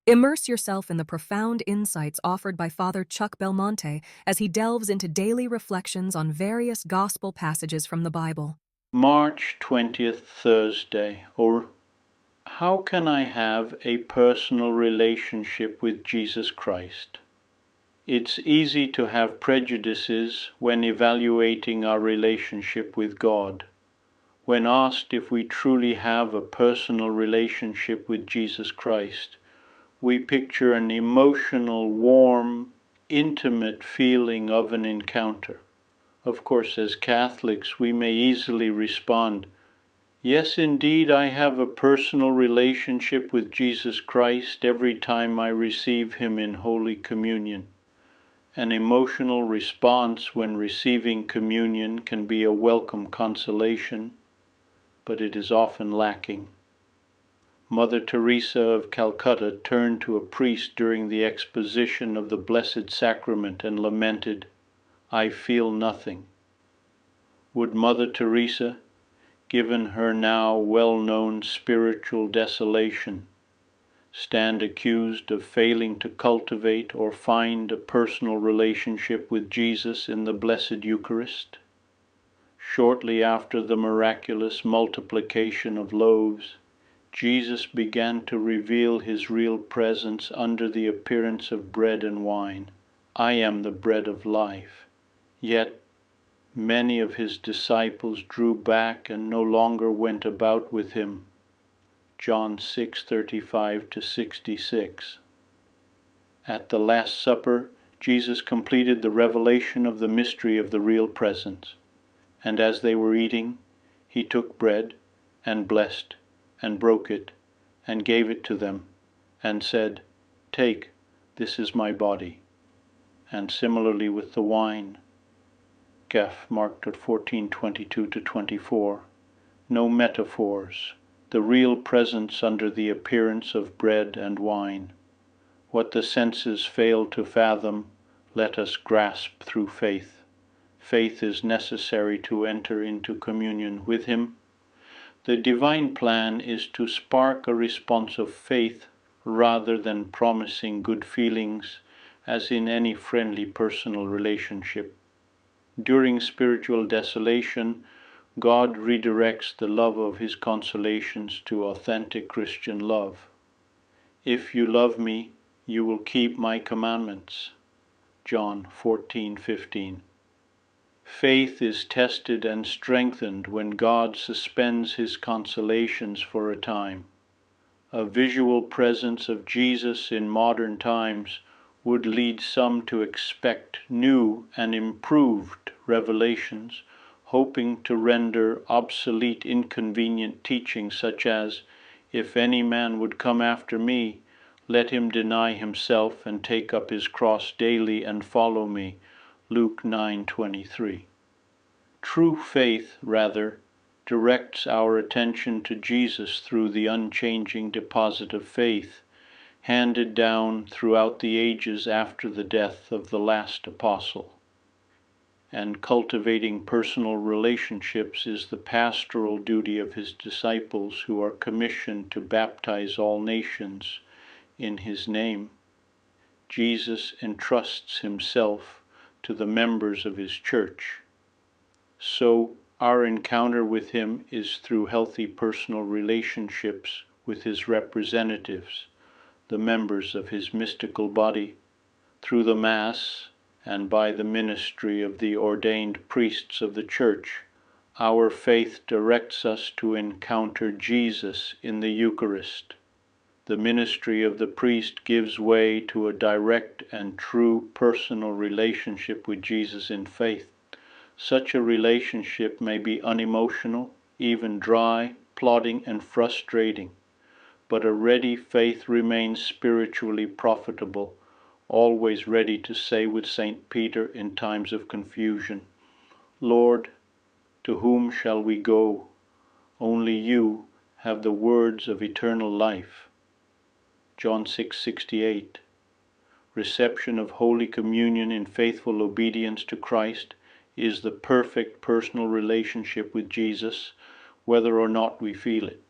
Immerse yourself in the profound insights offered by Father Chuck Belmonte as he delves into daily reflections on various gospel passages from the Bible. March 20th, Thursday, or how can I have a personal relationship with Jesus Christ? It's easy to have prejudices when evaluating our relationship with God. When asked if we truly have a personal relationship with Jesus Christ, we picture an emotional, warm, intimate feeling of an encounter. Of course, as Catholics, we may easily respond, yes, indeed, I have a personal relationship with Jesus Christ every time I receive Him in Holy Communion. An emotional response when receiving communion can be a welcome consolation, but it is often lacking. Mother Teresa of Calcutta turned to a priest during the exposition of the Blessed Sacrament and lamented, "I feel nothing." Would Mother Teresa, given her now well-known spiritual desolation, stand accused of failing to cultivate or find a personal relationship with Jesus in the Blessed Eucharist? Shortly after the miraculous multiplication of loaves, Jesus began to reveal His real presence under the appearance of bread and wine. I am the bread of life. Yet many of His disciples drew back and no longer went about with Him. John 6:35-66. At the Last Supper, Jesus completed the revelation of the mystery of the real presence. And as they were eating, He took bread and blessed and broke it and gave it to them and said, "Take, this is my body." And similarly with the wine. Gef marked at 14:22-24. No metaphors, the real presence under the appearance of bread and wine. What the senses fail to fathom, let us grasp through faith. Faith is necessary to enter into communion with Him. The divine plan is to spark a response of faith rather than promising good feelings, as in any friendly personal relationship. During spiritual desolation, God redirects the love of His consolations to authentic Christian love. If you love me, you will keep my commandments. John 14:15. Faith is tested and strengthened when God suspends His consolations for a time. A visual presence of Jesus in modern times would lead some to expect new and improved revelations, hoping to render obsolete inconvenient teachings such as, "If any man would come after me, let him deny himself and take up his cross daily and follow me." Luke 9:23. True faith, rather, directs our attention to Jesus through the unchanging deposit of faith, handed down throughout the ages after the death of the last apostle. And cultivating personal relationships is the pastoral duty of His disciples, who are commissioned to baptize all nations in His name. Jesus entrusts Himself to the members of His church. So our encounter with Him is through healthy personal relationships with His representatives, the members of His mystical body, through the Mass and by the ministry of the ordained priests of the Church. Our faith directs us to encounter Jesus in the Eucharist. The ministry of the priest gives way to a direct and true personal relationship with Jesus in faith. Such a relationship may be unemotional, even dry, plodding, and frustrating, but a ready faith remains spiritually profitable, always ready to say with St. Peter in times of confusion, "Lord, to whom shall we go? Only You have the words of eternal life." John 6:68. Reception of Holy Communion in faithful obedience to Christ is the perfect personal relationship with Jesus, whether or not we feel it.